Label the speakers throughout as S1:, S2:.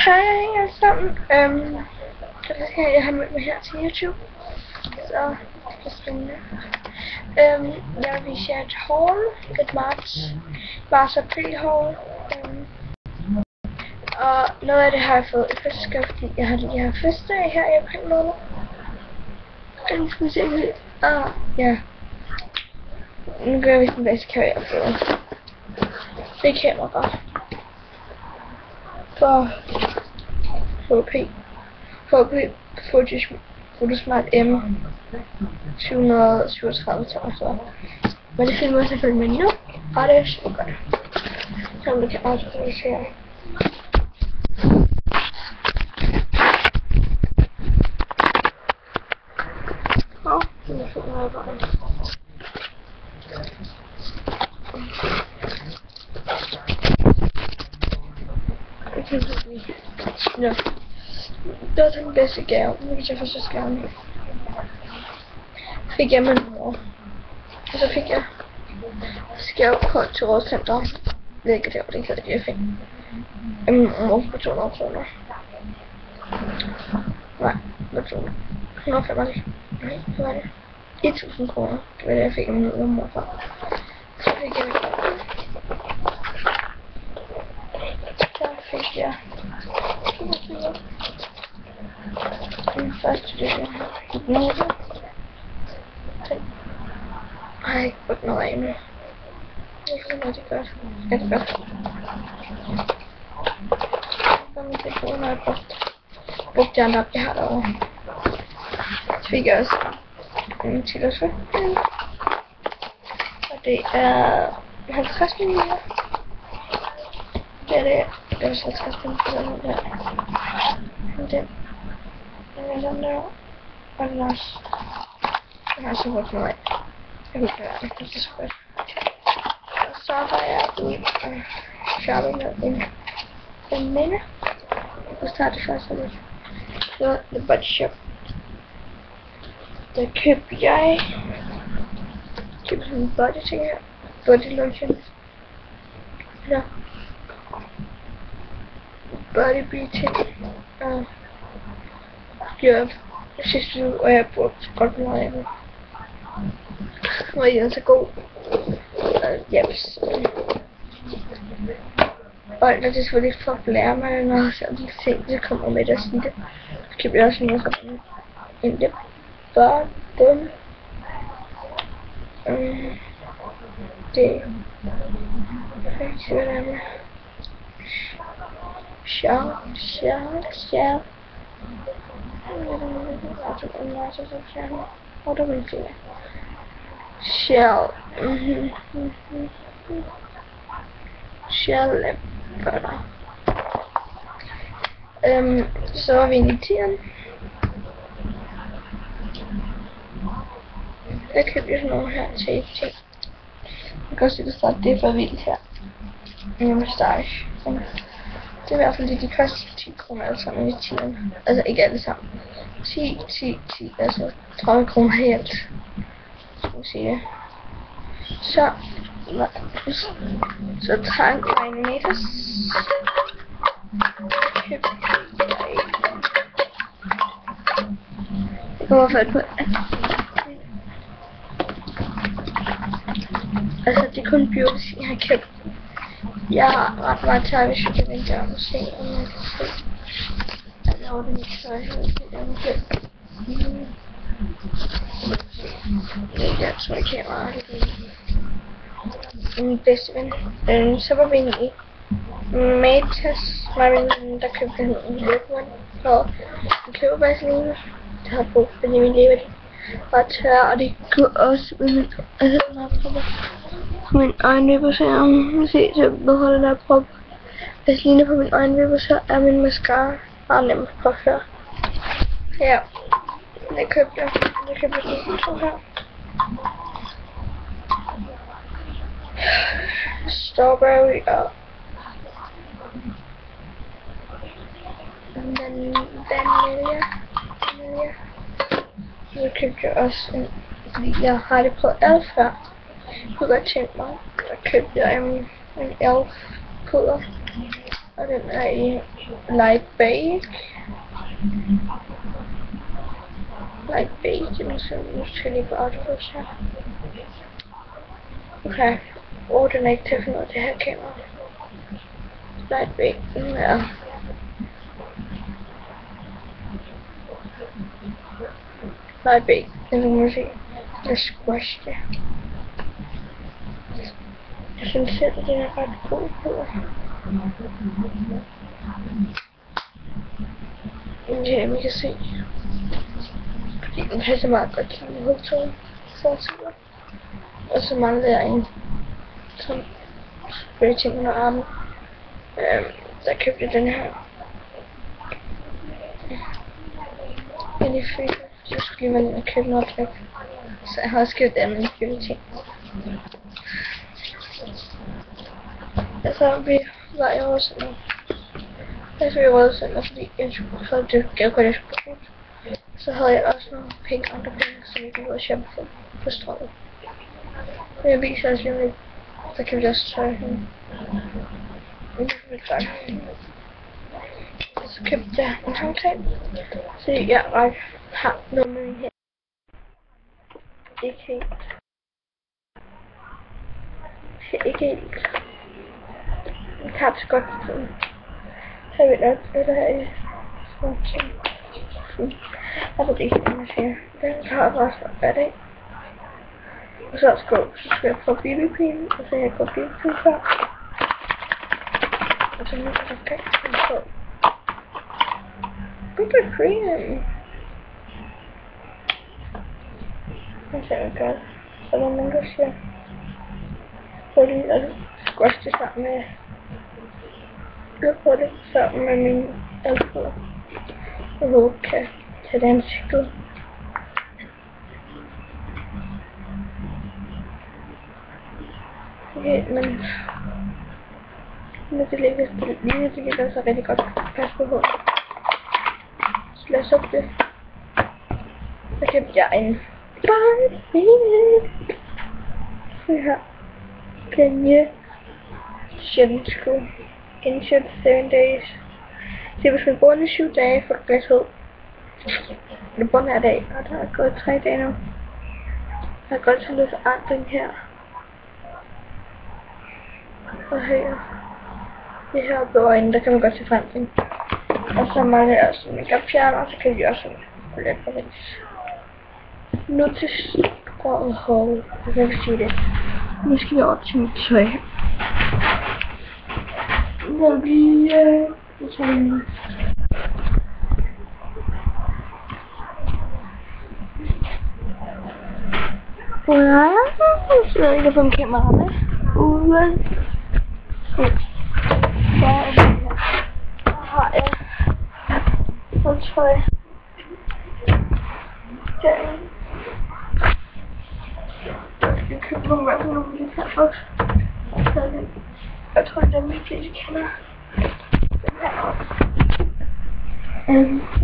S1: Hej alle sammen. Det her, jeg har mødt mig her til YouTube. Så det er spændende. Jeg vil vise jer et haul. Et marts-april haul. Og noget af det har jeg fået i fødselsdagsgave, fordi jeg har lige haft fødselsdag her i april måned. Nu skal vi se helt. Ja. Nu gør jeg vist en bedste kamera på. Det er kamera. For HP Photosmart M737. Men det filmer jeg selvfølgelig med nu, og det er super godt. Så man kan også se her. Nu filmer jeg bare. Ja. Det var den bedste gave. Nu kan jeg fødselsdagsgaven. Fik jeg med mor. Og så fik jeg skavekort til rådcenter. Hvilket det var det ikke, jeg fik. Min mor på 200 kroner. Nej, hvad tror du? 195. Nej, hvad var det? 1000 kroner. Det var det, jeg fik af min mor for. Så fik jeg den første del af hypnose. Jeg har ikke brugt noget af nu. Jeg synes, det er godt. Er det godt? Så må jeg på, når jeg brugt de andre op, jeg har derovre. Så fik jeg også en tilsøg. Og det er 50 ml. Det er det. Det er 50 ml. Den er sådan der, og den også. Den har så brugt noget af. Jeg vil gøre det, det er så godt. Og så var jeg ude og shoppe med en veninde. Jeg kunne starte først lidt. Det var The Body Shop. Der købte jeg sådan en body ting her. Body lotion. Ja. Body beating. Ja, sidste uge, og jeg brugte godt meget af det. Og jeg er så god. Jeps. Og det er selvfølgelig for at lære mig, når jeg ser de ting, der kommer med at sige det. Så køber jeg også noget sådan en lip balm. Det er ikke hvad det er med. Shell. What do we do? Shell. Shell lip butter. Så var vi inde i tieren. Jeg købte sådan nogle her tape ting. Jeg kan også se, der står, det er for vildt her. En mustache. Det er i hvert fald det, de koster 10 kroner alle sammen i tieren. Altså ikke alle sammen. 10, altså 30 kroner i alt. Skal vi sige det. Så Tank Rhinometers. Jeg kommer fat på. Altså det er kun beauty, jeg har købt. Jeg har ret meget tøj, hvis jeg kan vente om at se, om jeg kan se. Jeg laver det mit tøj her, det er mit hjem. Jeg tror ikke, jeg var min bedste ven. Så var vi inde i Matas, var vi der købte en løbmand og en kløverbærseline. Det har brugt, fordi min lever var tør, og det går også med min min øjenvipper. Se, så beholder der prop. Vaseline på min øjenvipper, så er min mascara meget nemt at påføre. Ja, jeg købte sådan her. Strawberry og vanilje. Jeg købte også en, fordi jeg har det på elf før. Jeg kunne godt tænke mig, der købte jeg en elf puder. Og den er i light beige. Light beige, nu ser vi selvfølgelig på autofocus her. Okay. Den er ikke til at finde ud af det her kamera. Light beige. Nu er light beige. Nu må vi se. Jeg squash det. Jeg synes selv, at den er ret god på. Ja, man kan se. Fordi den passer meget godt til min hovedtøj. Fortsætter. Og så mangler jeg en som sprayting ting under armen. Der købte jeg den her. Den er fri. Så skulle man ind og købe noget drik. Så jeg har også købt alle mine ting. Så var jeg også nu. Jeg skulle i Rødecenter, fordi jeg havde det gav jeg skulle bruge. Så havde jeg også nogle andre penge, som jeg kunne gå og shoppe for på strømmet. Men jeg viser også lige lidt. Så kan vi også tøj hende. Så købte jeg en håndcreme. Så jeg har noget med min her. Ikke helt. Ikke helt. Jeg kan det godt sådan. Så jeg vil også det her i sådan ting. Jeg ved ikke, hvad man siger. Den har jeg bare så fat af. Og så skal jeg prøve BB-cream, og så jeg går BB-cream før. Og så nu kan jeg ikke få BB-cream. Det ser jeg godt. Så er der nogen, der siger, prøv lige at squash det sammen med på det sammen med min alkohol. Jeg håber, kan tage det ansigtet. Okay, men det ligger så rigtig godt pas på håret. Så lad os op det. Så købte jeg en Barbie. Så her Kanye Shin School Inshot 7 days. Det var sådan bundet 7 dage for glashed. Det bundet hver dag, og der er gået 3 dage nu. Jeg har gået til lidt forandring her. Og her. Det her på øjnene, der kan man godt se forandring. Og så mangler jeg også makeup fjerner, og så kan vi også lidt på ris. Nu til strået hår, hvis jeg kan sige det. Nu skal vi over til mit tøj. Det bliver sådan. Ja, så ved jeg ikke, om kamera med. Ude. Så har jeg noget tøj. Jeg skal købe nogle af nogle af de her også. Jeg tror, det er mit fleste kender. Den her også.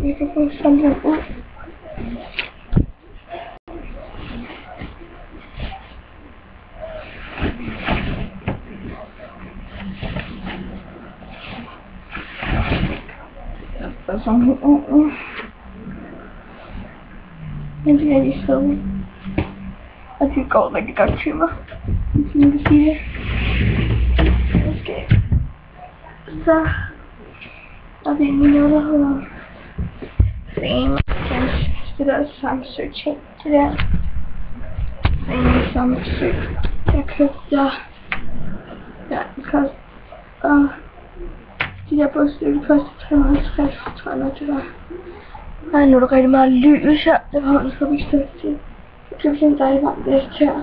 S1: Jeg kan få sådan den ud. Og sådan her ud. Men det er lige søde. Og det går rigtig godt til mig. Hvis man kan sige det. Okay. Så er det noget, der hedder Fame. Det der er samsøg. Det der Fame samsøg. Jeg købte der. Ja, det koster. Og de der bogstykker koster 350, tror jeg nok det var. Nej, nu er der rigtig meget lys her. Det var holdet for mit stykke til. Jeg købte en dejlig varm vest her.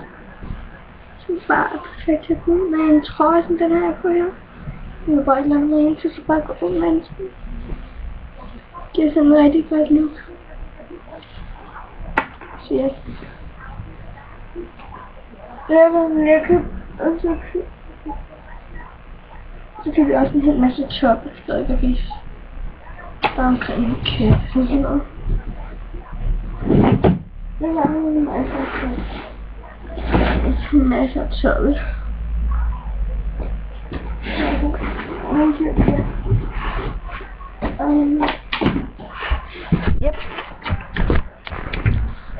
S1: Som bare er perfekt til at gå ud med en trøje, som den her på her. Jeg vil bare ikke lade mig ind til, så bare gå ud med en sådan. Giver sådan en rigtig godt look. Så ja. Det var min jeg købte. Og så købte jeg også en hel masse toppe, der ikke er vist. Der er omkring en kæft, sådan noget. Det var en masse af toppe. En masse af toppe. Yep.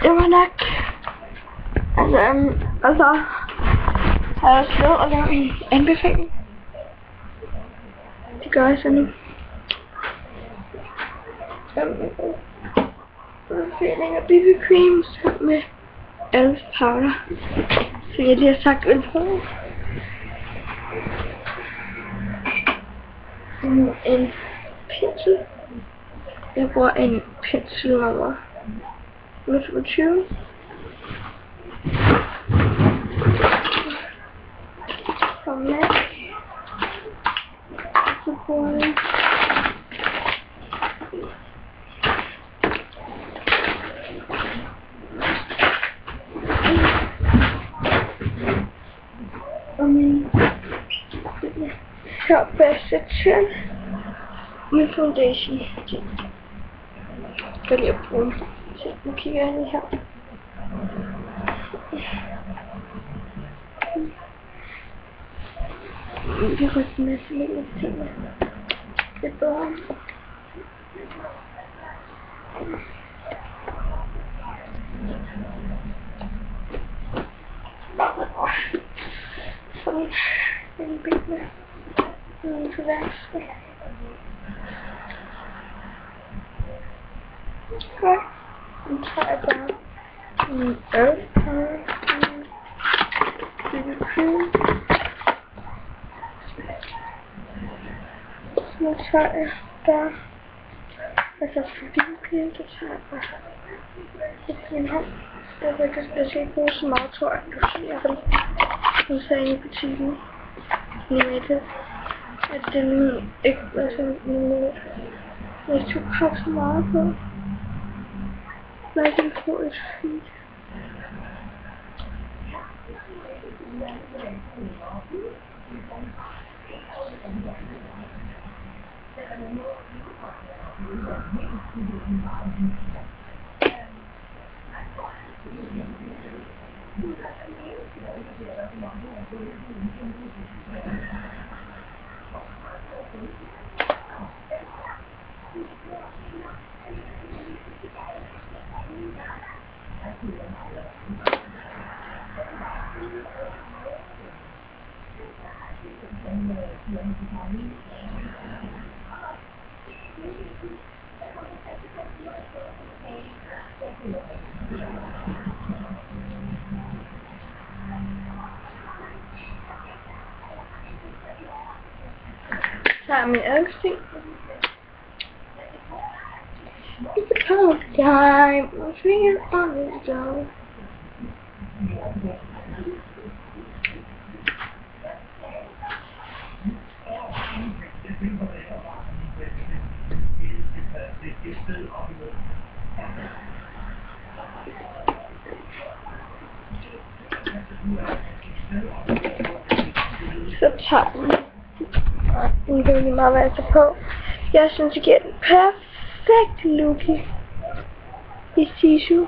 S1: Det var nok. Altså har jeg slået og lavet en anbefaling. Det gør jeg så nu. Anbefaling af BB Cream sammen med Elf Powder, som jeg lige har sagt ølprøve. En pensel. Jeg bruger en pensel nummer 25. Og MAC. Så bruger jeg og min Shop Section med foundation. Skal jeg bruge. Så nu kigger jeg lige her. Jeg har fået en masse lille ting med. Det er bedre. Sådan en bit med nogle forværelser. Godt. Nu tager jeg bare en ølpøde. BB Cream. Nu tager jeg bare, altså for BB Cream, så tager jeg bare lidt i min hånd. Jeg skal ikke bruge så meget, tror jeg. Nu ser jeg inde i butikken. Limited. At den ikke var sådan en jeg tog ikke så meget på. Jeg kan få et fint. Så er min elgsting. It's a cold time. My finger on the door. Så tager vi. Nu kan vi meget være på. Jeg synes, det giver den perfekte look i Sisu.